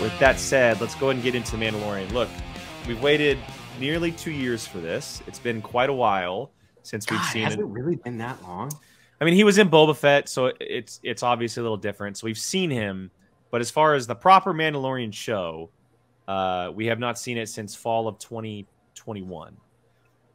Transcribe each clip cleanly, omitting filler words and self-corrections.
with that said, let's go ahead and get into Mandalorian. Look, we've waited nearly 2 years for this. It's been quite a while since we've seen it. Has it really been that long? I mean, he was in Boba Fett, so it's obviously a little different. So we've seen him, but as far as the proper Mandalorian show, we have not seen it since fall of 2021.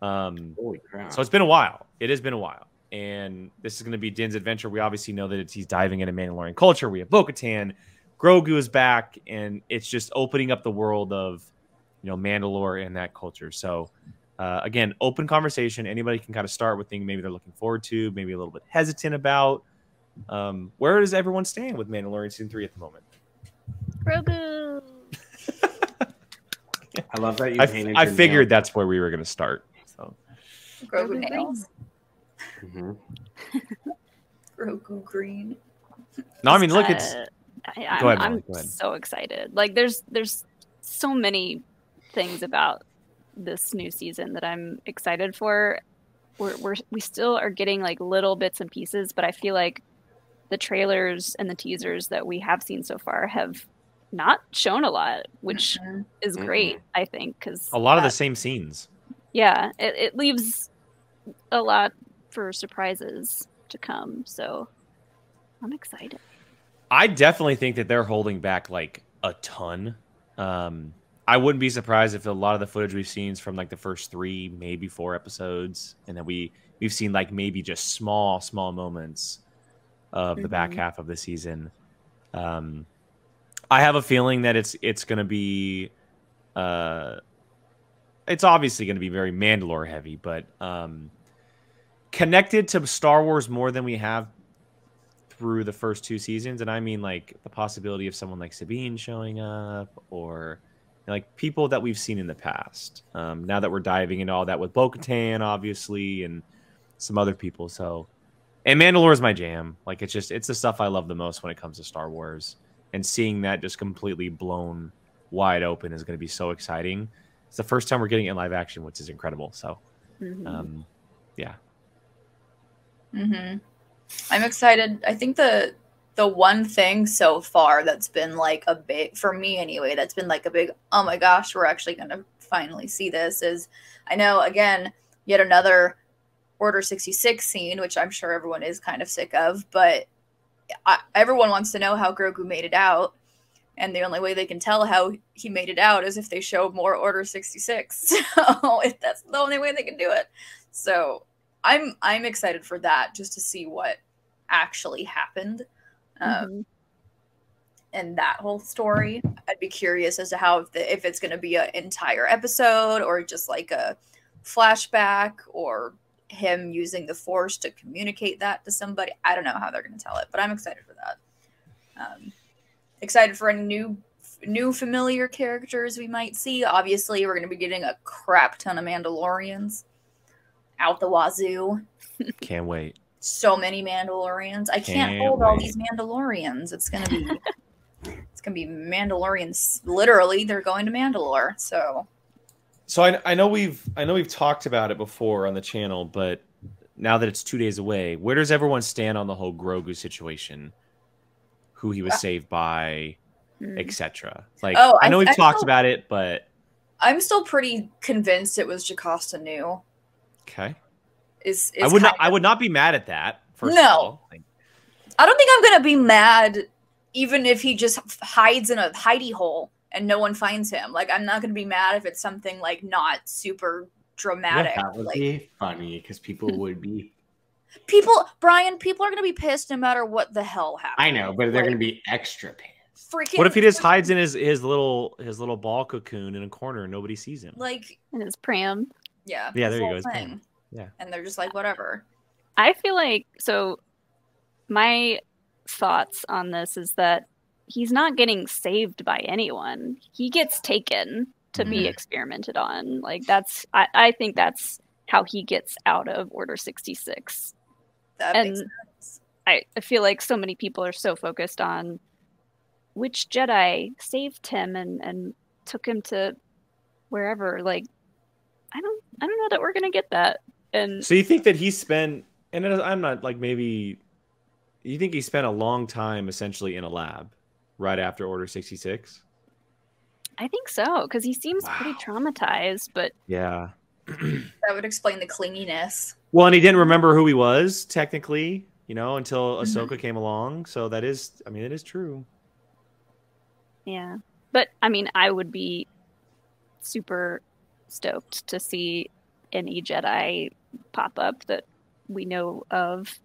Holy crap. So it's been a while. It has been a while. And this is going to be Din's adventure. We obviously know that he's diving into Mandalorian culture. We have Bo Katan. Grogu is back, and it's just opening up the world of, Mandalore and that culture. So, again, open conversation. Anybody can kind of start with things maybe they're looking forward to, maybe a little bit hesitant about. Where does everyone stand with Mandalorian Season 3 at the moment? Grogu. I love that you painted. I figured that's where we were going to start. So. Grogu nails. Mm-hmm. Grogu green. No, I mean, look, it's... Go ahead, I'm so excited. Like, there's so many things about this new season that I'm excited for. We still are getting like little bits and pieces, but I feel like the trailers and the teasers that we have seen so far have not shown a lot, which is great, I think, because a lot of the same scenes. Yeah, it leaves a lot for surprises to come. So I'm excited. I definitely think that they're holding back like a ton. I wouldn't be surprised if a lot of the footage we've seen is from like the first 3, maybe 4 episodes, and then we've seen like maybe just small moments of the back half of the season. I have a feeling that it's going to be, it's obviously going to be very Mandalore heavy, but connected to Star Wars more than we have through the first 2 seasons. And I mean like the possibility of someone like Sabine showing up, or like people that we've seen in the past. Now that we're diving into all that with Bo Katan, obviously, and some other people. So, and Mandalore is my jam. Like, it's the stuff I love the most when it comes to Star Wars. And seeing that just completely blown wide open is going to be so exciting. It's the first time we're getting it in live action, which is incredible. So, yeah. I'm excited. I think the one thing so far that's been like a big, for me anyway, that's been like a big, oh my gosh, we're actually going to finally see this is, I know, again, yet another Order 66 scene, which I'm sure everyone is kind of sick of, but everyone wants to know how Grogu made it out. And the only way they can tell how he made it out is if they show more Order 66. So if that's the only way they can do it. So I'm excited for that, just to see what actually happened. And that whole story. I'd be curious as to how if it's going to be an entire episode or just like a flashback or him using the Force to communicate that to somebody. I don't know how they're going to tell it, but I'm excited for that. Excited for any new familiar characters we might see. Obviously, we're going to be getting a crap ton of Mandalorians out the wazoo. Can't wait. So many Mandalorians. I can't hold all these Mandalorians. It's gonna be Mandalorians. Literally, they're going to Mandalore. So I know we've talked about it before on the channel, but now that it's 2 days away, where does everyone stand on the whole Grogu situation? Who he was saved by, etc. Like, I know we've talked about it, but I'm still pretty convinced it was Jocasta Nu. Okay. I would not be mad at that. First no, of all. I don't think I'm gonna be mad, even if he just hides in a hidey hole and no one finds him. Like, I'm not gonna be mad if it's something like not super dramatic. Yeah, that would be funny because people would be. Brian, people are gonna be pissed no matter what the hell happens. I know, but they're gonna be extra pissed. Freaking. What if he just hides in his little ball cocoon in a corner and nobody sees him? Like in his pram. Yeah. Yeah, there you go. Yeah. And they're just like, whatever. I feel like, so my thoughts on this is that he's not getting saved by anyone. He gets taken to be experimented on. Like, I think that's how he gets out of Order 66. That makes sense. I feel like so many people are so focused on which Jedi saved him and took him to wherever. Like, I don't know that we're gonna get that. And so you think that he spent, and I'm not like, maybe you think he spent a long time essentially in a lab right after Order 66? I think so, because he seems pretty traumatized, but Yeah. That would explain the clinginess. Well, and he didn't remember who he was technically, you know, until Ahsoka came along. So that is, I mean, it is true. yeah. But I mean, I would be super stoked to see any Jedi pop up that we know of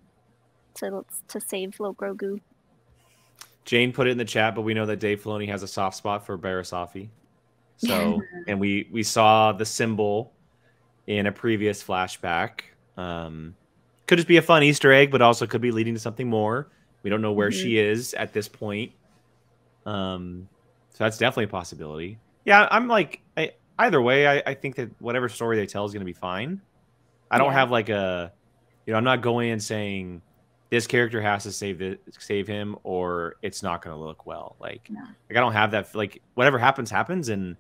to save little Grogu. Jane put it in the chat, but we know that Dave Filoni has a soft spot for Barasafi. So, and we saw the symbol in a previous flashback. Could just be a fun Easter egg, but also could be leading to something more. We don't know where she is at this point. So that's definitely a possibility. Yeah, I'm like, either way, I think that whatever story they tell is going to be fine. I don't have like a, you know, I'm not going and saying this character has to save him or it's not going to look well. Like I don't have that. Like whatever happens, and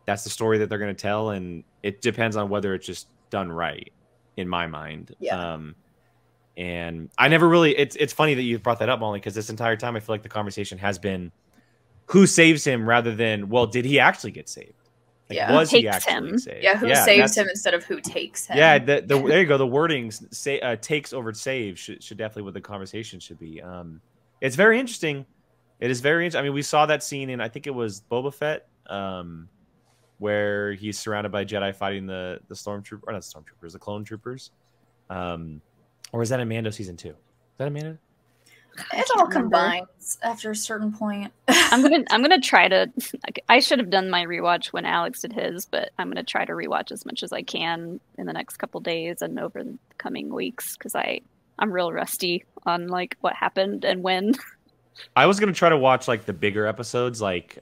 that's the story that they're going to tell. And it depends on whether it's just done right in my mind. Yeah. And I never really, it's funny that you brought that up, Molly, because this entire time I feel like the conversation has been who saves him rather than, well, did he actually get saved? Like, was he actually saved? Yeah, who saves him instead of who takes him. Yeah, there you go. The wording takes over save should definitely what the conversation should be. It's very interesting. It is very interesting. I mean, we saw that scene in, I think it was Boba Fett, where he's surrounded by Jedi fighting the stormtrooper, or not stormtroopers, the clone troopers. Or is that in Mando season 2? Is that in Mando? It all combines after a certain point. I'm gonna try to. I should have done my rewatch when Alex did his, but I'm gonna try to rewatch as much as I can in the next couple days and over the coming weeks because I'm real rusty on like what happened and when. I was gonna try to watch like the bigger episodes, like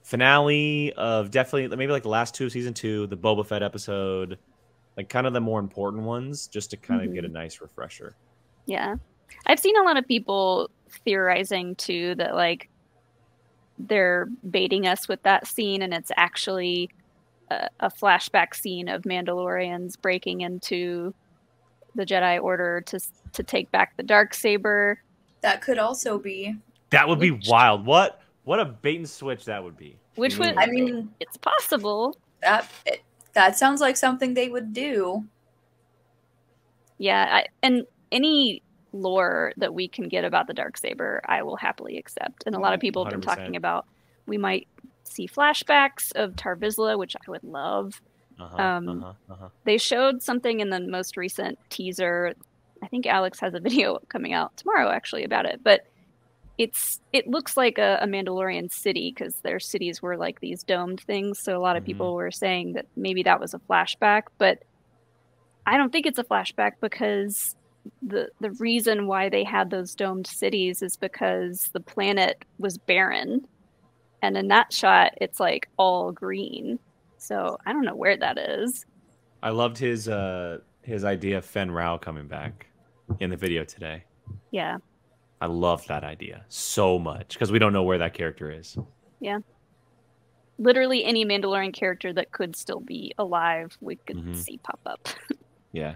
finale of definitely maybe like the last 2 of season 2, the Boba Fett episode, like kind of the more important ones, just to kind of get a nice refresher. Yeah. I've seen a lot of people theorizing too that like they're baiting us with that scene and it's actually a flashback scene of Mandalorians breaking into the Jedi Order to take back the Darksaber. That could also be. That would be wild. What a bait and switch that would be. Which would, I mean, it's possible. That sounds like something they would do. Yeah, and any lore that we can get about the Darksaber, I will happily accept. And a lot of people have been 100%. talking about we might see flashbacks of Tar Vizsla, which I would love. They showed something in the most recent teaser. I think Alex has a video coming out tomorrow actually about it, but it looks like a Mandalorian city because their cities were like these domed things. So a lot of people were saying that maybe that was a flashback, but I don't think it's a flashback because the reason why they had those domed cities is because the planet was barren. And in that shot, it's like all green. So I don't know where that is. I loved his idea of Fen Rao coming back in the video today. Yeah. I love that idea so much because we don't know where that character is. Yeah. Literally any Mandalorian character that could still be alive, we could see pop up. Yeah.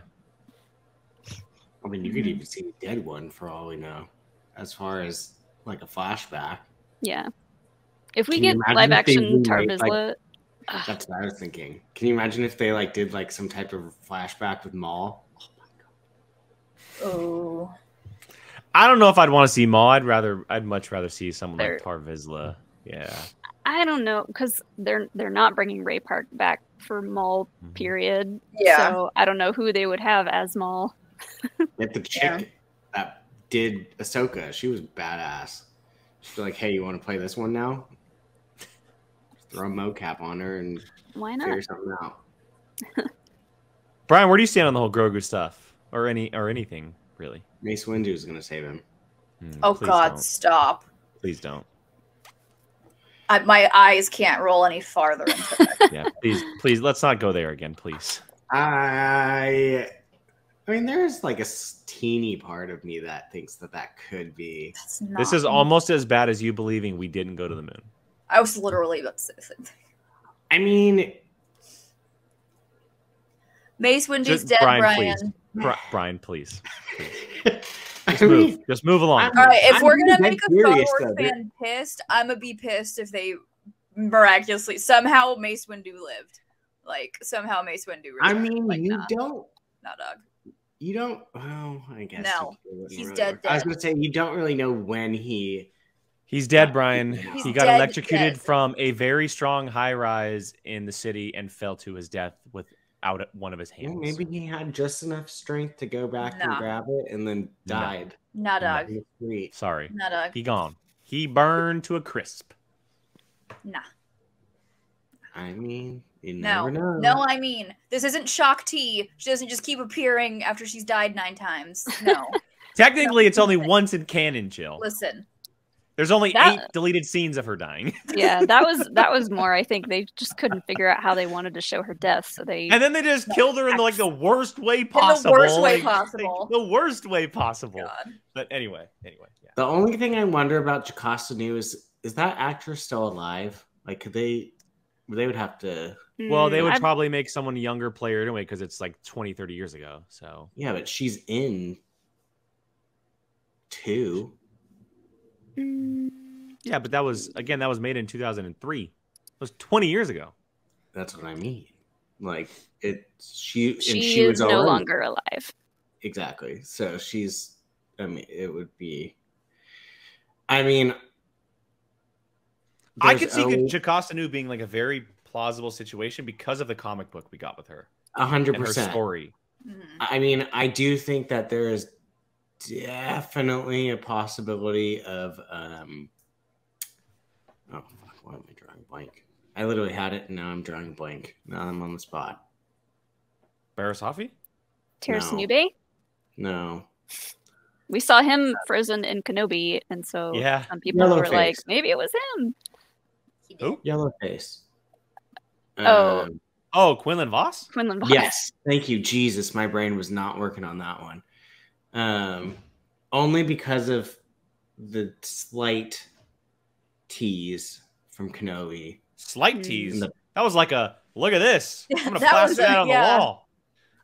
I mean, you could even see the dead one for all we know, as far as like a flashback. Yeah. If we get live action Tar Vizsla, that's what I was thinking. Can you imagine if they like did like some type of flashback with Maul? Oh my god. Oh. I don't know if I'd want to see Maul. I'd much rather see someone like Tar Vizsla. Yeah. I don't know because they're not bringing Ray Park back for Maul. Period. Yeah. So I don't know who they would have as Maul. Like the chick that did Ahsoka, she was badass. She's like, "Hey, you want to play this one now?" Throw a mocap on her and why not figure something out. Brian, where do you stand on the whole Grogu stuff, or anything really? Mace Windu is going to save him. Oh God, don't. Stop! Please don't. My eyes can't roll any farther into that. Yeah, please, let's not go there again, please. I mean, there's like a teeny part of me that thinks that could be. This is almost as bad as you believing we didn't go to the moon. I was literally about to say the same thing. I mean, Mace Windu's dead, Brian. Brian, please. Just Just move along. All right, if we're gonna make a Star Wars fan pissed, I'm gonna be pissed if they miraculously somehow Mace Windu lived. Like somehow Mace Windu. I mean, like, you nah, don't. not dog. You don't. Well, I guess. No, he's really dead. I was gonna say you don't really know when he. He's dead, Brian. He's He got dead, electrocuted dead. from a very strong high rise in the city and fell to his death without one of his hands. Well, maybe he had just enough strength to go back and grab it, and then died. Not dog. Sorry, not dog. He gone. He burned to a crisp. Nah. I mean, you never know. No, I mean, this isn't Shock T. She doesn't just keep appearing after she's died 9 times. No. Technically, it's only once in canon, Jill. Listen. There's only 8 deleted scenes of her dying. Yeah, that was more. I think they just couldn't figure out how they wanted to show her death, so and then they just killed her in like the worst way possible. The worst way possible. The worst way possible. God. But anyway, yeah. The only thing I wonder about Jocasta Nu is that actress still alive? Like, could they would have to. Well, they would probably make someone younger player anyway because it's like 20, 30 years ago. So yeah, but she's in 2. Yeah, but that was made in 2003. It was 20 years ago. That's what I mean. Like she is no longer alive. Exactly. So she's. I mean, it would be. I mean, I could see Jocasta Nu being like a very plausible situation because of the comic book we got with her. 100%. Her story. I mean, I do think that there is definitely a possibility of oh fuck, why am I drawing blank? I literally had it and now I'm drawing blank. Now I'm on the spot. Barasafi? Terrace Nube? No. We saw him frozen in Kenobi, and so some people were like, maybe it was him. Who? Yellowface. Quinlan Vos? Quinlan Vos. Yes. Thank you, Jesus. My brain was not working on that one. Only because of the slight tease from Kenobi. Slight tease? That was like a, look at this. I'm going to plaster that on the wall.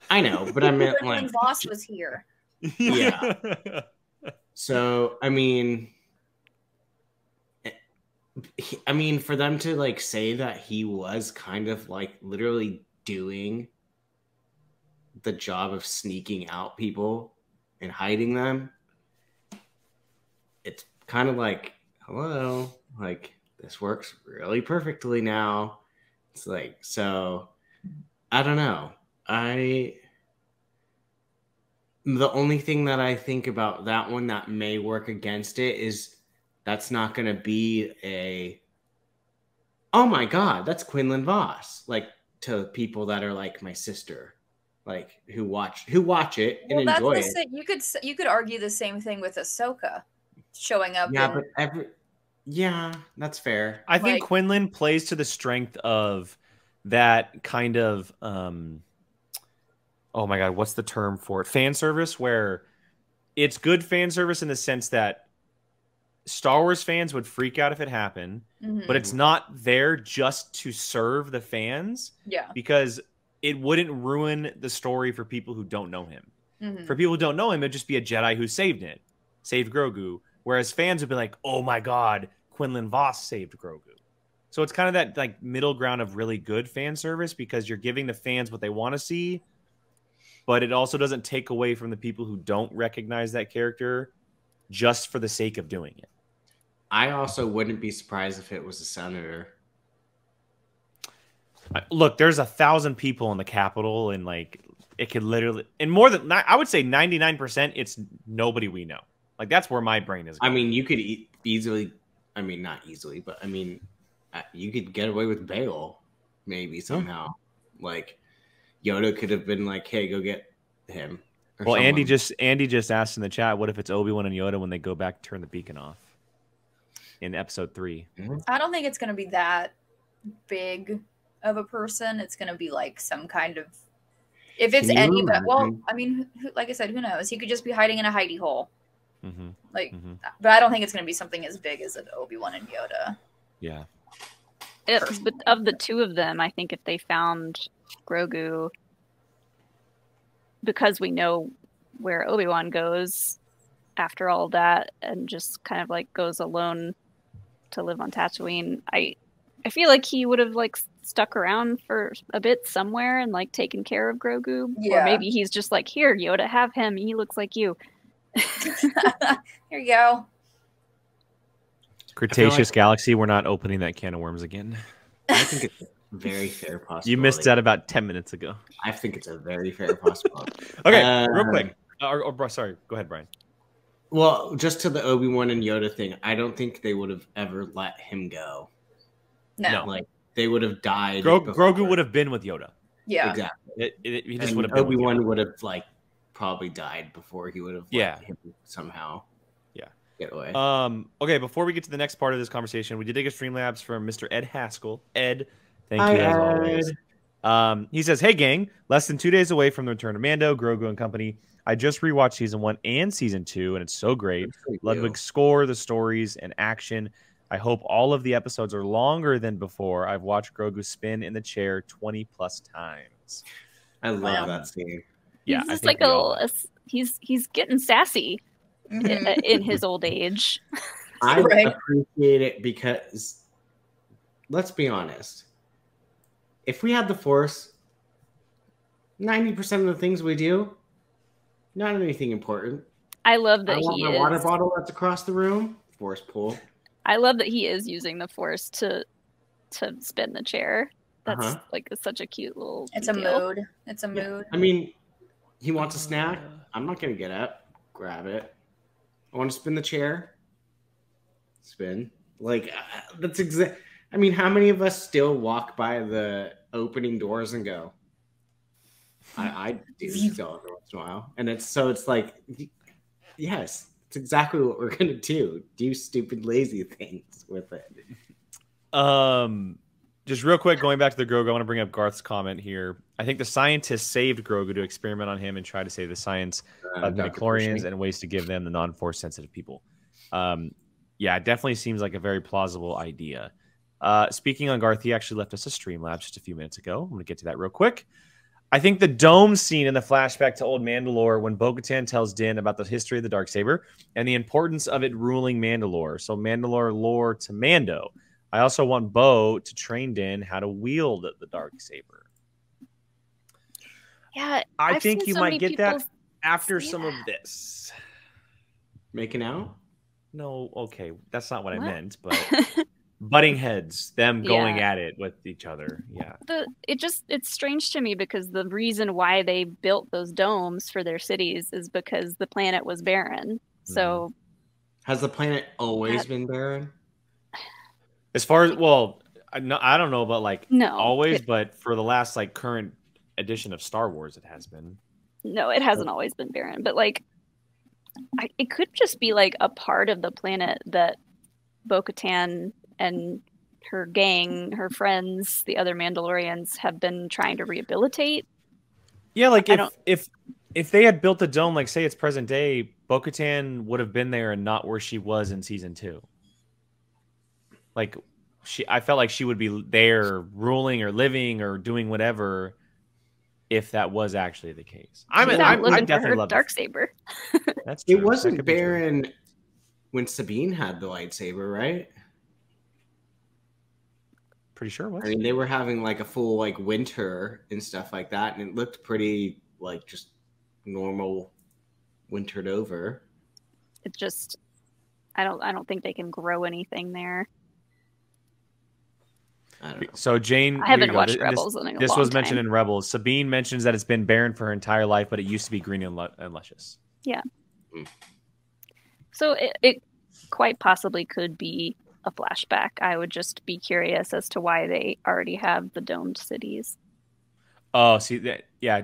I know, but I meant Quinlan Vos was here. Yeah. So, I mean, for them to like say that he was kind of like literally doing the job of sneaking out people and hiding them, it's kind of like, hello, like this works really perfectly now. It's like, so I don't know. The only thing that I think about that one that may work against it is that's not going to be oh my God, that's Quinlan Vos. Like to people that are like my sister, like who watch it and enjoy it. You could argue the same thing with Ahsoka showing up. Yeah, but that's fair. I think Quinlan plays to the strength of that kind of, oh my God, what's the term for it? Fan service, where it's good fan service in the sense that Star Wars fans would freak out if it happened, but it's not there just to serve the fans. Yeah. Because it wouldn't ruin the story for people who don't know him. For people who don't know him, it'd just be a Jedi who saved Grogu. Whereas fans would be like, oh my God, Quinlan Vos saved Grogu. So it's kind of that like middle ground of really good fan service because you're giving the fans what they want to see, but it also doesn't take away from the people who don't recognize that character just for the sake of doing it. I also wouldn't be surprised if it was a senator. Look, there's 1,000 people in the Capitol, and like it could literally, and more than I would say 99%, it's nobody we know. Like that's where my brain is going. I mean, you could easily, I mean, not easily, but I mean, you could get away with bail maybe somehow. Like Yoda could have been like, "Hey, go get him." Well, someone. Andy just asked in the chat, "What if it's Obi-Wan and Yoda when they go back to turn the beacon off in Episode 3?" I don't think it's going to be that big of a person. It's going to be like some kind of, if it's any, but well, I mean, like I said, who knows? He could just be hiding in a hidey hole. But I don't think it's going to be something as big as an Obi-Wan and Yoda. Yeah. But of the two of them, I think if they found Grogu, because we know where Obi-Wan goes after all that and just kind of like goes alone to live on Tatooine, I feel like he would have like stuck around for a bit somewhere and like taken care of Grogu. Yeah. Or maybe he's just like, here, Yoda, have him. He looks like you. Here you go. Cretaceous Galaxy, we're not opening that can of worms again. I think it's a very fair possibility. You missed that about 10 minutes ago. I think it's a very fair possibility. Okay, real quick. Sorry, go ahead, Brian. Well, just to the Obi-Wan and Yoda thing, I don't think they would have ever let him go. No. Like, they would have died. Grogu would have been with Yoda. Yeah. Exactly. He just would have been Obi-Wan would have, like, probably died before he would have let him somehow get away. Okay, before we get to the next part of this conversation, we did take a Streamlabs from Mr. Ed Haskell. Ed, thank you as always. He says, hey, gang, less than 2 days away from the return of Mando, Grogu, and company. I just rewatched season 1 and season 2, and it's so great. Ludwig's score, the stories, and action. I hope all of the episodes are longer than before. I've watched Grogu spin in the chair 20 plus times. I love that scene. Yeah, he's just like he's getting sassy in his old age. I appreciate it because, let's be honest, if we had the Force, 90% of the things we do, not anything important. I love that he is. My water bottle that's across the room, Force pull. I love that he is using the Force to spin the chair. That's like such a cute little. It's detail. A mood. It's a mood. I mean, he wants a snack. I'm not gonna get up, grab it. I want to spin the chair. Spin. Like that's exact. I mean, how many of us still walk by the opening doors and go? I do still every once in a while, and it's like, yes, it's exactly what we're gonna do. Do stupid, lazy things with it. Just real quick, going back to the Grogu, I want to bring up Garth's comment here. I think the scientists saved Grogu to experiment on him and try to save the science of midichlorians and ways to give them the non-force sensitive people. Yeah, it definitely seems like a very plausible idea. Speaking on Garth, he actually left us a Streamlabs just a few minutes ago. I'm going to get to that real quick. I think the dome scene in the flashback to old Mandalore when Bo Katan tells Din about the history of the Darksaber and the importance of it ruling Mandalore. So Mandalore lore to Mando. I also want Bo to train Din how to wield the Darksaber. Yeah, I think you might get that after some of this. Making out? No, okay. That's not what I meant, but butting heads, them going at it with each other. Yeah. It's strange to me because the reason why they built those domes for their cities is because the planet was barren. So has the planet always been barren? As far as I don't know about always, but for the last current edition of Star Wars, it has been. No, it hasn't always been barren, but it could just be a part of the planet that Bo-Katan and her gang, her friends, the other Mandalorians have been trying to rehabilitate. Yeah, if they had built the dome, say it's present day, Bo-Katan would have been there and not where she was in season 2. I felt like she would be there ruling or living or doing whatever if that was actually the case. I definitely love Darksaber. That's true. It wasn't barren when Sabine had the lightsaber, right? Pretty sure it was. I mean, they were having a full winter and stuff like that, and it looked pretty just normal, wintered over. It just, I don't think they can grow anything there. I don't know. So Jane, I haven't watched Rebels in a long time. This was mentioned in Rebels. Sabine mentions that it's been barren for her entire life, but it used to be green and luscious. Yeah. So it quite possibly could be a flashback. I would just be curious as to why they already have the domed cities. Oh, see that? Yeah,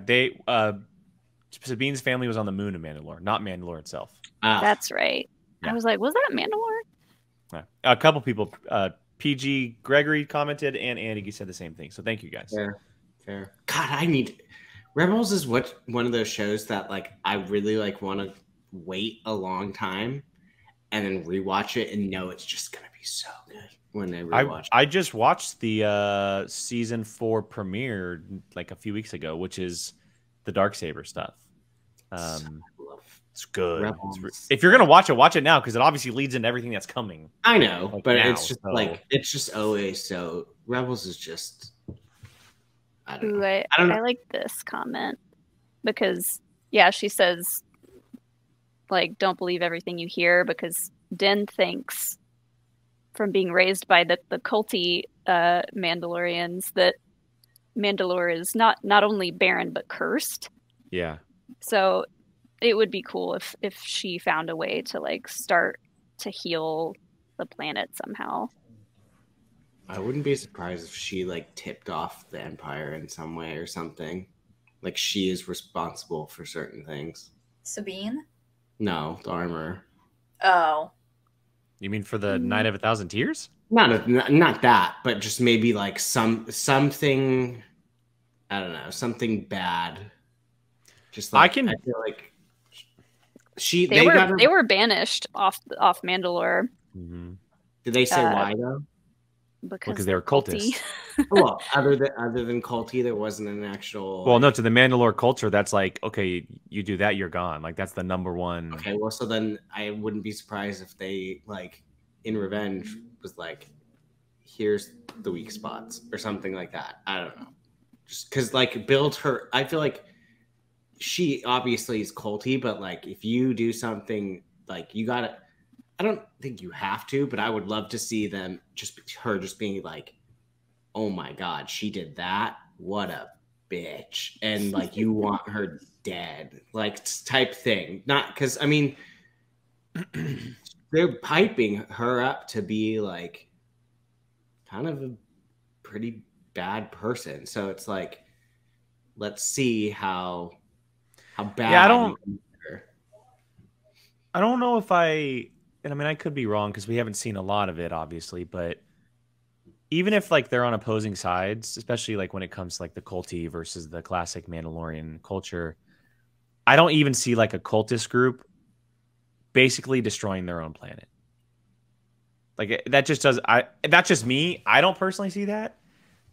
Sabine's family was on the moon of Mandalore, not Mandalore itself. That's right. Yeah. I was like, was that Mandalore? Yeah. A couple people. PG Gregory commented and Andy said the same thing. So thank you guys. Fair. God, Rebels is one of those shows that I really want to wait a long time and then rewatch it and know it's just gonna be so good when I rewatch it. I just watched the season 4 premiere a few weeks ago, which is the Darksaber stuff. It's good. Rebels. If you're gonna watch it now because it obviously leads into everything that's coming. I know, like but now, it's just always so. Rebels is just. I don't know. I like this comment because she says like don't believe everything you hear because Din thinks from being raised by the culty Mandalorians that Mandalore is not only barren but cursed. Yeah. So it would be cool if she found a way to like start to heal the planet somehow. I wouldn't be surprised if she like tipped off the Empire in some way or something. Like she is responsible for certain things. Sabine? No, the armor. Oh. You mean for the Night of 1,000 Tears? Not that, but just maybe like something. I don't know, something bad. Just like I feel like they were banished off Mandalore. Mm-hmm. Did they say why though? Because they were cultists. Well, other than culty, there wasn't an actual. Well, no, to the Mandalore culture, that's like okay, you do that, you're gone. Like that's the number one. Okay, well, so then I wouldn't be surprised if they like in revenge was like, here's the weak spots or something like that. I don't know, just because like build her. I feel like she obviously is culty, but like if you do something like you gotta. I don't think you have to, but I would love to see them just being like, oh my God, she did that. What a bitch. And like, you want her dead, like type thing. Not because, I mean, they're piping her up to be like kind of a pretty bad person. So it's like, let's see how bad. Yeah, I don't know if and I mean, I could be wrong because we haven't seen a lot of it, obviously. But even if like they're on opposing sides, especially like when it comes to like the culty versus the classic Mandalorian culture, I don't even see like a cultist group basically destroying their own planet. Like that just does. That's just me. I don't personally see that,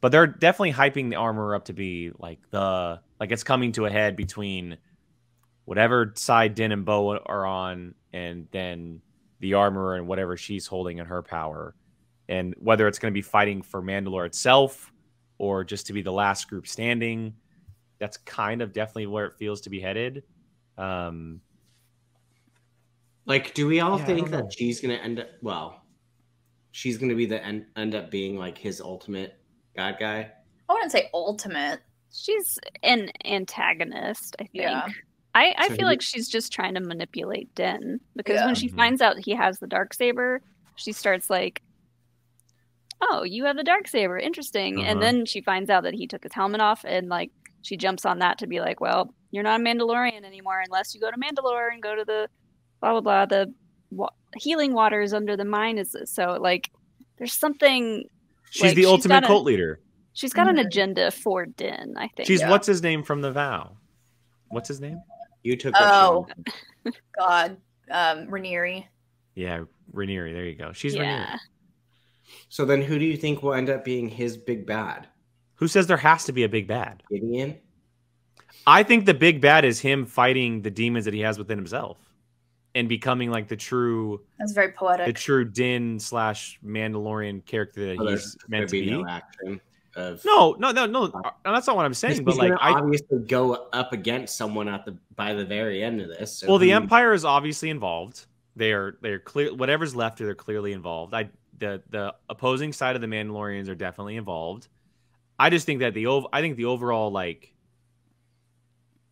but they're definitely hyping the armor up to be like it's coming to a head between whatever side Din and Bo are on, and then the armor and whatever she's holding in her power, and whether it's going to be fighting for Mandalore itself or just to be the last group standing. That's kind of definitely where it feels to be headed. Like, do we all think that she's going to end up? Well, she's going to be end up being like his ultimate bad guy. I wouldn't say ultimate. She's an antagonist, I think. Yeah. I feel like she's just trying to manipulate Din because when she finds out he has the Darksaber, she starts like, "Oh, you have the Darksaber, interesting." And then she finds out that he took his helmet off, and like she jumps on that to be like, "Well, you're not a Mandalorian anymore unless you go to Mandalore and go to the blah blah blah the healing waters under the mine." Is so like there's something. She's the ultimate cult leader. She's got an agenda for Din, I think. She's what's his name from The Vow? What's his name? You took. God, Rhaenyra. Yeah, Rhaenyra. There you go. She's Rhaenyra. So then, who do you think will end up being his big bad? Who says there has to be a big bad? Gideon. I think the big bad is him fighting the demons that he has within himself, and becoming like the true. That's very poetic. The true Din / Mandalorian character that he's meant to be. No action. No. That's not what I'm saying. But like, obviously go up against someone by the very end of this. So well, the Empire is obviously involved. They're clear. Whatever's left, they're clearly involved. The opposing side of the Mandalorians are definitely involved. I just think that the overall like,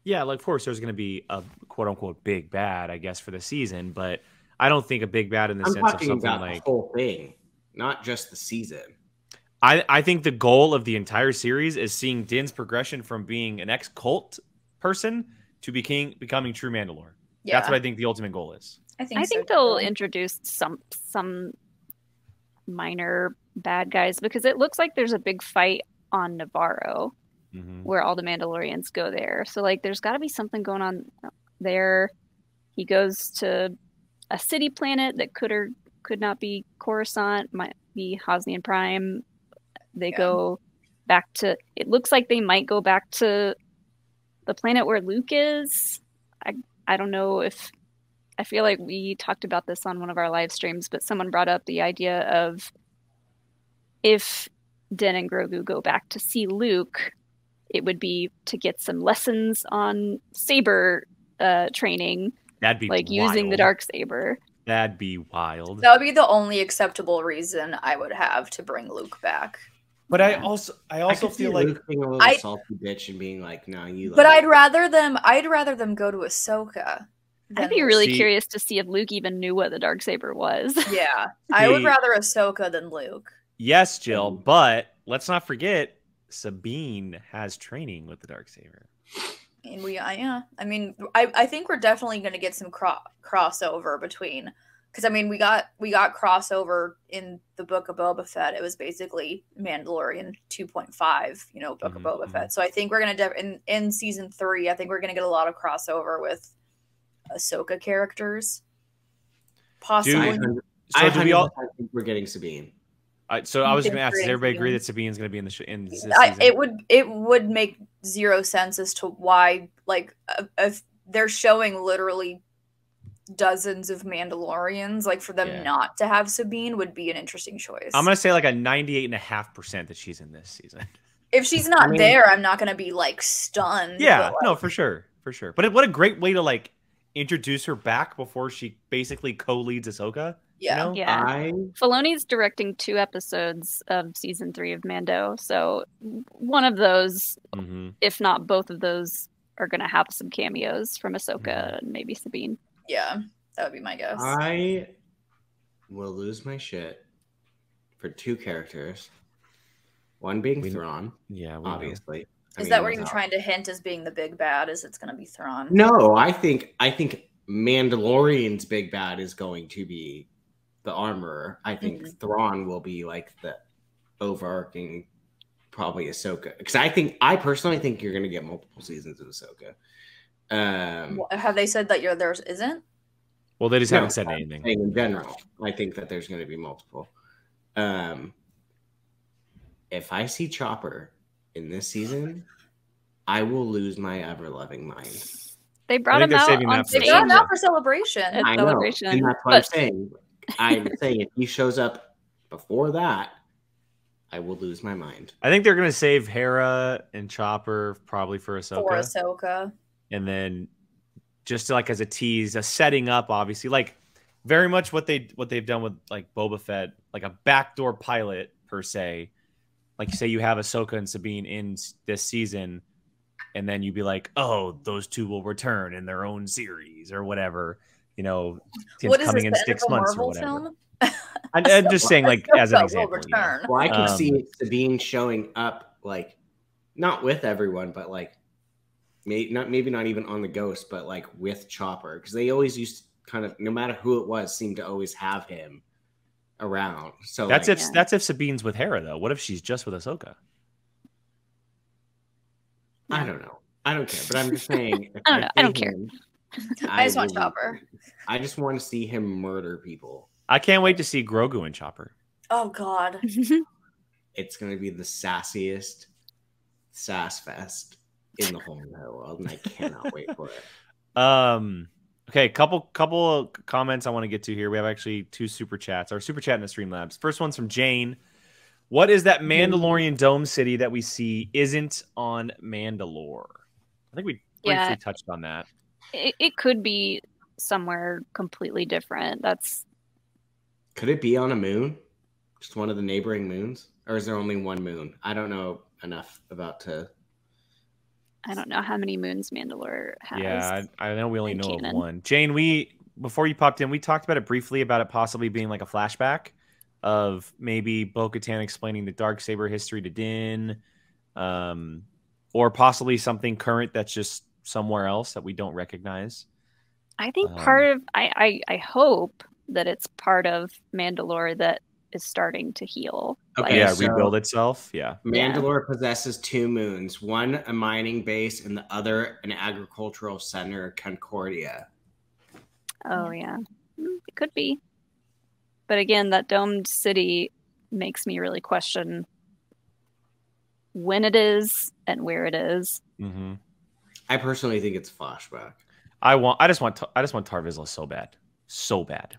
yeah, like of course there's going to be a quote unquote big bad, I guess, for the season, but I don't think a big bad in the sense of something about like the whole thing, not just the season. I think the goal of the entire series is seeing Din's progression from being an ex-cult person to becoming true Mandalore. Yeah. That's what I think the ultimate goal is. I think they'll introduce some minor bad guys because it looks like there's a big fight on Navarro where all the Mandalorians go there. So like there's got to be something going on there. He goes to a city planet that could or could not be Coruscant, might be Hosnian Prime. They go back to, it looks like they might go back to the planet where Luke is. I don't know if I feel like we talked about this on one of our live streams, but someone brought up the idea of if Din and Grogu go back to see Luke, it would be to get some lessons on saber training. That'd be like wild. using the dark saber. That'd be wild. That would be the only acceptable reason I would have to bring Luke back. But I also feel like Luke being a little salty bitch and being like, "No, you." But I'd rather them go to Ahsoka. I'd be really curious to see if Luke even knew what the darksaber was. Yeah, I would rather Ahsoka than Luke. Yes, Jill, but let's not forget Sabine has training with the darksaber. And yeah. I mean, I think we're definitely going to get some crossover between, because I mean, we got crossover in the Book of Boba Fett. It was basically Mandalorian 2.5, Book of Boba Fett. So I think we're going to in season 3. I think we're going to get a lot of crossover with Ahsoka characters. Possibly. So do we all think we're getting Sabine? So I was going to ask, does everybody agree that Sabine's going to be in this season? It would make zero sense as to why, like, if they're showing literally dozens of Mandalorians, like, for them not to have Sabine would be an interesting choice. I'm going to say like a 98.5% that she's in this season. If she's not there, I'm not going to be like stunned. Yeah, no, for sure. But what a great way to like introduce her back before she basically co-leads Ahsoka. Yeah. Yeah. Filoni's directing 2 episodes of season 3 of Mando, so one of those, if not both of those, are going to have some cameos from Ahsoka and maybe Sabine. Yeah, that would be my guess. I will lose my shit for 2 characters. One being Thrawn. Yeah, obviously. Is that what you're trying to hint as being the big bad? Is it's going to be Thrawn? No, I think Mandalorian's big bad is going to be the armorer. I think Thrawn will be like the overarching, probably Ahsoka. Because I personally think you're going to get multiple seasons of Ahsoka. Have they said that theirs isn't? Well, they just haven't said anything. In general, I think that there's going to be multiple. If I see Chopper in this season, I will lose my ever-loving mind. They brought him out on stage. They brought him out for Celebration. I know, and that's what I'm saying. I'm saying if he shows up before that, I will lose my mind. I think they're going to save Hera and Chopper probably for Ahsoka. And then just like as a tease, a setting up, obviously, like very much what they've done with like Boba Fett, like a backdoor pilot per se. Like say you have Ahsoka and Sabine in this season, and then you'd be like, oh, those 2 will return in their own series or whatever. What is coming in 6 months Marvel or whatever. Film? I'm just saying, like, as an example. Well, I could see Sabine showing up, like, not with everyone, but like, maybe not even on the Ghost, but like with Chopper, because they always used to kind of, no matter who it was, seem to always have him around. So that's if Sabine's with Hera, though. What if she's just with Ahsoka? I don't know. I don't care, but I'm just saying. I don't care. I just want Chopper. I just want to see him murder people. I can't wait to see Grogu and Chopper. Oh God! It's going to be the sassiest sass fest in the whole entire world, and I cannot wait for it. Okay, couple of comments I want to get to here. We have actually 2 super chats. Our super chat in the Streamlabs. First one's from Jane. What is that Mandalorian dome city that we see isn't on Mandalore? I think we briefly touched on that. It could be somewhere completely different. Could it be on a moon? Just one of the neighboring moons? Or is there only one moon? I don't know enough I don't know how many moons Mandalore has. Yeah, I know we only know of one. Jane, before you popped in, we talked about it briefly about it possibly being like a flashback of maybe Bo Katan explaining the darksaber history to Din, or possibly something current that's just somewhere else that we don't recognize. I think I hope that it's part of Mandalore that is starting to heal. Okay, rebuild itself. Yeah. Mandalore possesses 2 moons, one a mining base and the other an agricultural center, Concordia. Oh yeah, it could be. But again, that domed city makes me really question when it is and where it is. I personally think it's flashback. I just want Tar Vizsla so bad.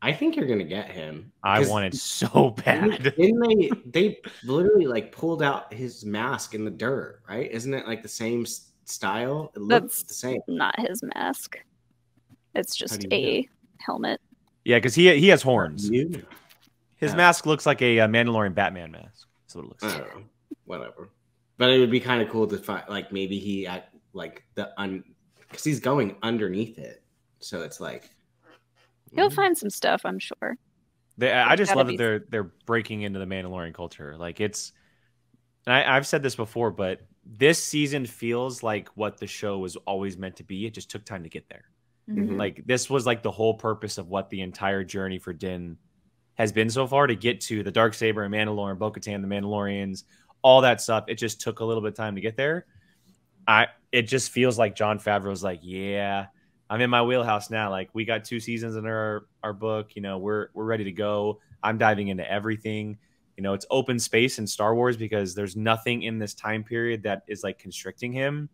I think you're gonna get him. I want it so bad. Didn't they literally like pulled out his mask in the dirt, right? Isn't it like the same style? It looks the same. Not his mask. It's just a helmet. Yeah, because he has horns. Yeah. His mask looks like a Mandalorian Batman mask. That's what it looks like. I don't know. Whatever. But it would be kind of cool to find, like, maybe he at like because he's going underneath it, so it's like he'll find some stuff, I'm sure. I just love that they're breaking into the Mandalorian culture. Like it's, and I've said this before, but this season feels like what the show was always meant to be. It just took time to get there. Mhm. Like this was like the whole purpose of what the entire journey for Din has been so far, to get to the Darksaber and Mandalorian, Bo Katan, the Mandalorians, all that stuff. It just took a little bit of time to get there. It just feels like Jon Favreau's like, yeah, I'm in my wheelhouse now. Like we got 2 seasons in our book. You know, we're ready to go. I'm diving into everything. You know, it's open space in Star Wars because there's nothing in this time period that is like constricting him.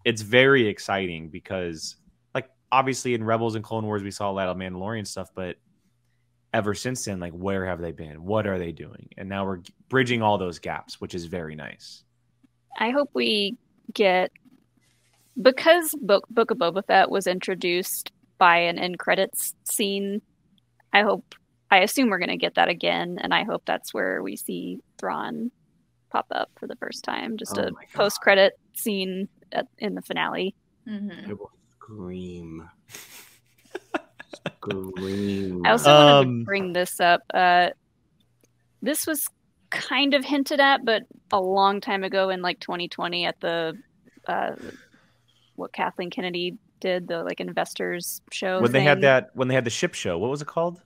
It's very exciting because, like, obviously in Rebels and Clone Wars we saw a lot of Mandalorian stuff, but ever since then, like, where have they been? What are they doing? And now we're bridging all those gaps, which is very nice. I hope we get, because Book of Boba Fett was introduced by an end credits scene. I assume we're going to get that again, and I hope that's where we see Thrawn pop up for the first time. Just a post-credit scene in the finale. Mm-hmm. It will scream. Scream. I also wanted to bring this up. This was kind of hinted at, but a long time ago in like 2020 at the what Kathleen Kennedy did, the like investors show. When they had the ship show, what was it called?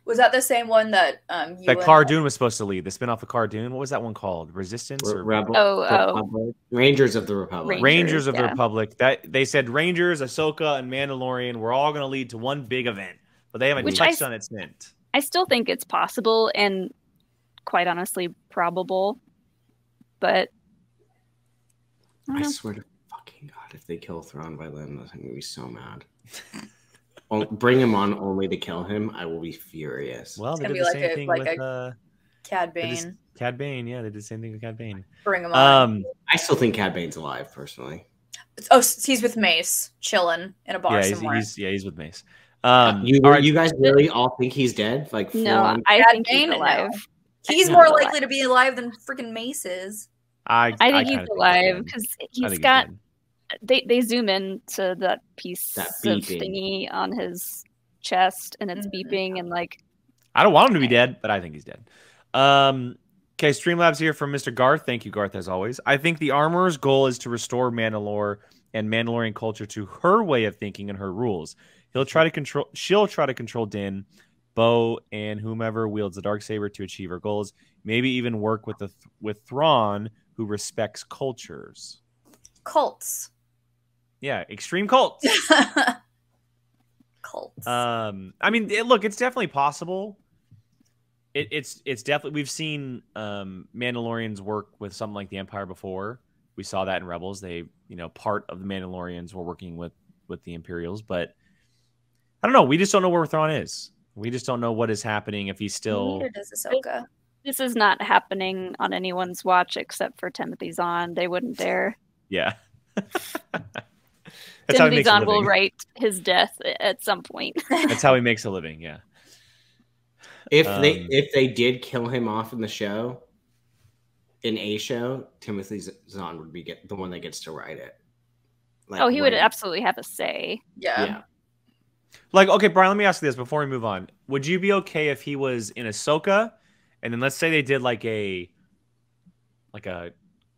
Was that the same one that that Cara Dune was supposed to lead? The spinoff of Cara Dune. What was that one called? Resistance or Rebel? Rangers of the Republic. Rangers of the Republic. That they said Rangers, Ahsoka, and Mandalorian were all going to lead to one big event, but they haven't touched on it since. I still think it's possible and quite honestly probable, but I swear to fucking God, if they kill Thrawn by then, I'm going to be so mad. Bring him on only to kill him. I will be furious. Well, they did the same thing with Cad Bane. Cad Bane, yeah, they did the same thing with Cad Bane. Bring him on. I still think Cad Bane's alive, personally. Oh, he's with Mace, chilling in a bar somewhere. He's with Mace. You guys really all think he's dead? Like, no, I think he's alive. No. He's more likely to be alive than freaking Mace is. I think he's alive because he's got. They zoom in to that piece of thingy on his chest, and it's beeping, and like. I don't want him to be dead, but I think he's dead. Okay, Streamlabs here from Mr. Garth. Thank you, Garth, as always. I think the Armorer's goal is to restore Mandalore and Mandalorian culture to her way of thinking and her rules. She'll try to control Din, Bo, and whomever wields the Darksaber to achieve her goals. Maybe even work with Thrawn, who respects cultures. Cults. Yeah, extreme cults. Cults. I mean, look, it's definitely possible. It's definitely, we've seen Mandalorians work with something like the Empire before. We saw that in Rebels. They, part of the Mandalorians were working with the Imperials, but I don't know. We just don't know where Thrawn is. We just don't know what is happening, if he's still. Neither does Ahsoka. This is not happening on anyone's watch except for Timothy Zahn. They wouldn't dare. Yeah. Timothy Zahn will write his death at some point. That's how he makes a living. Yeah. If they did kill him off in the show, in a show, Timothy Zahn would be the one that gets to write it. Like, he would absolutely have a say. Yeah. Like, okay, Brian, let me ask you this before we move on. Would you be okay if he was in Ahsoka, and then let's say they did like a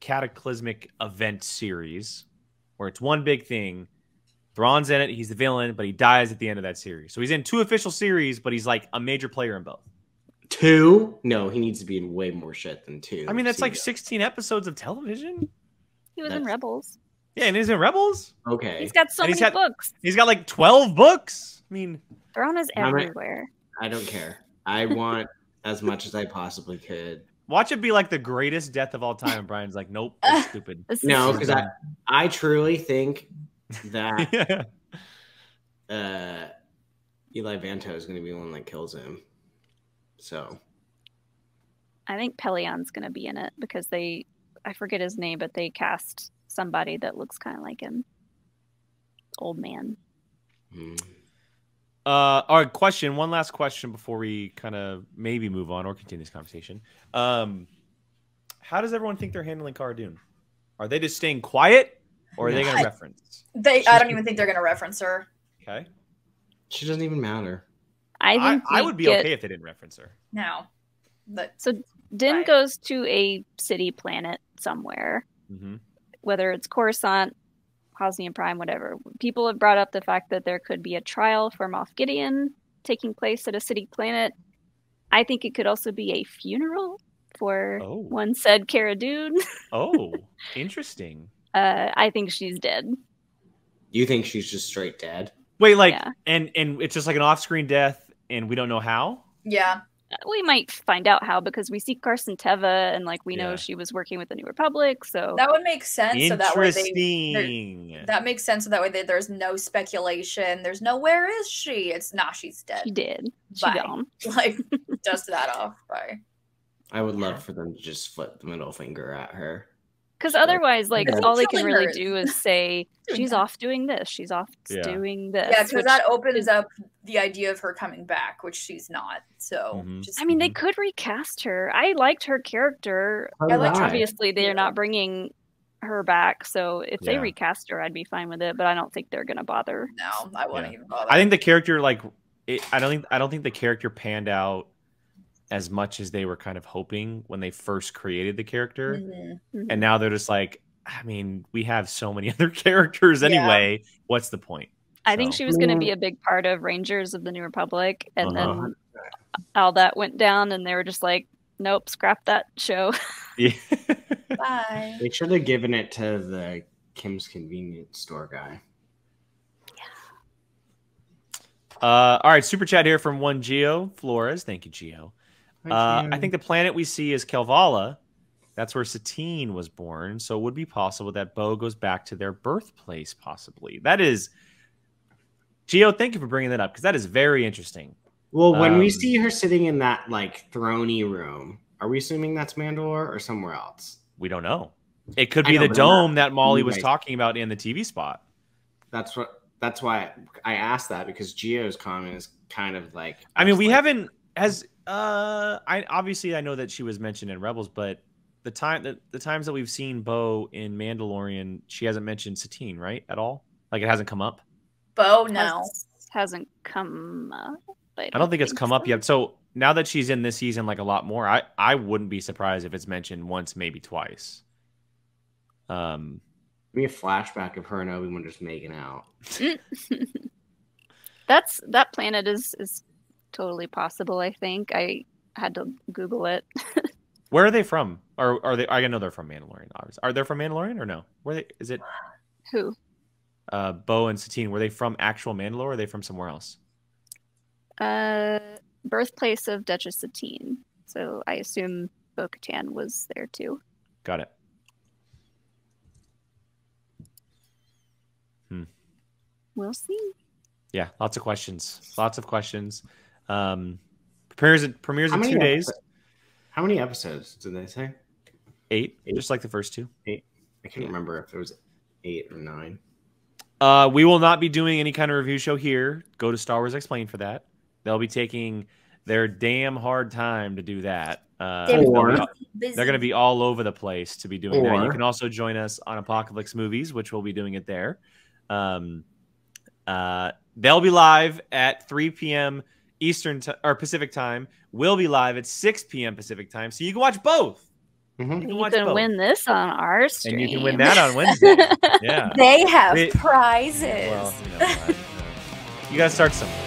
cataclysmic event series where it's one big thing. Thrawn's in it. He's the villain, but he dies at the end of that series. So he's in 2 official series, but he's like a major player in both. 2? No, he needs to be in way more shit than 2. I mean, that's like 16 episodes of television. He was in Rebels. Yeah, and he's in Rebels. Okay. He's got so many books. He's got like 12 books. I mean, Thrawn is everywhere. I don't care. I want as much as I possibly could Watch it be like the greatest death of all time, and Brian's like, nope, that's stupid. No, because I truly think that Eli Vanto is going to be the one that kills him. So I think Pelion's going to be in it because I forget his name, but they cast somebody that looks kind of like him. Old man. All right, question. One last question before we kind of maybe move on or continue this conversation. How does everyone think they're handling Cara Dune? Are they just staying quiet, or are they going to reference? I don't even think they're going to reference her. Okay. She doesn't even matter. I would be okay if they didn't reference her. No. So Din goes to a city planet somewhere, whether it's Coruscant, Hosnian Prime, whatever. People have brought up the fact that there could be a trial for Moff Gideon taking place at a city planet. I think it could also be a funeral for one said Cara Dune. Oh, interesting. I think she's dead. You think she's just straight dead? Wait, and it's just like an off-screen death, and we don't know how? Yeah. We might find out how because we see Carson Teva and we know she was working with the New Republic, so that would make sense. So that way that makes sense. So that way there's no speculation. There's no where is she? It's not. She's dead. She did. She Bye. gone. Dust that off. Bye. I would love for them to just flip the middle finger at her. Because otherwise, all they can really do is say, she's off doing this. She's off doing this. Yeah, because that opens up the idea of her coming back, which she's not. So, they could recast her. I liked her character. Obviously, they're not bringing her back. So if they recast her, I'd be fine with it. But I don't think they're going to bother. No, I wouldn't even bother. I think the character, I don't think the character panned out as much as they were kind of hoping when they first created the character. And now they're just like, I mean, we have so many other characters anyway. What's the point? I think she was going to be a big part of Rangers of the New Republic. And then all that went down and they were just like, nope, scrap that show. Bye. They should have given it to the Kim's Convenience Store guy. All right, super chat here from one Gio Flores. Thank you, Gio. I think the planet we see is Kelvala. That's where Satine was born. So it would be possible that Bo goes back to their birthplace, possibly. That is... Gio, thank you for bringing that up, because that is very interesting. Well, when we see her sitting in that, throne-y room, are we assuming that's Mandalore or somewhere else? We don't know. It could be the dome that Molly was talking about in the TV spot. That's why I asked that, because Gio's comment is kind of like... I mean, we haven't... I know that she was mentioned in Rebels, but the times that we've seen Bo in Mandalorian, she hasn't mentioned Satine, right? At all? It hasn't come up? Bo, no. Hasn't come up. I don't think it's come up yet. So now that she's in this season a lot more, I wouldn't be surprised if it's mentioned once, maybe twice. Be a flashback of her and Obi-Wan just making out. That planet is totally possible. I think I had to Google it. Where are they from? Or are they? I know they're from Mandalorian. Obviously, are they from Mandalorian or no? Is it? Who? Bo and Satine. Were they from actual Mandalore? Or are they from somewhere else? Birthplace of Duchess Satine. So I assume Bo Katan was there too. Got it. We'll see. Yeah, lots of questions. Premieres in 2 days. How many episodes did they say? 8, just like the first 2. 8. I can't remember if it was 8 or 9. We will not be doing any kind of review show here. Go to Star Wars Explained for that. They'll be taking their damn hard time to do that. They're going to be all over the place to be doing that. You can also join us on Apocalypse Movies, which we'll be doing it there. They'll be live at 3 p.m. Eastern or Pacific time. We'll be live at 6 p.m. Pacific time, so you can watch both. You can win this on our stream, and you can win that on Wednesday. Yeah, they have prizes. Well, you gotta start somewhere.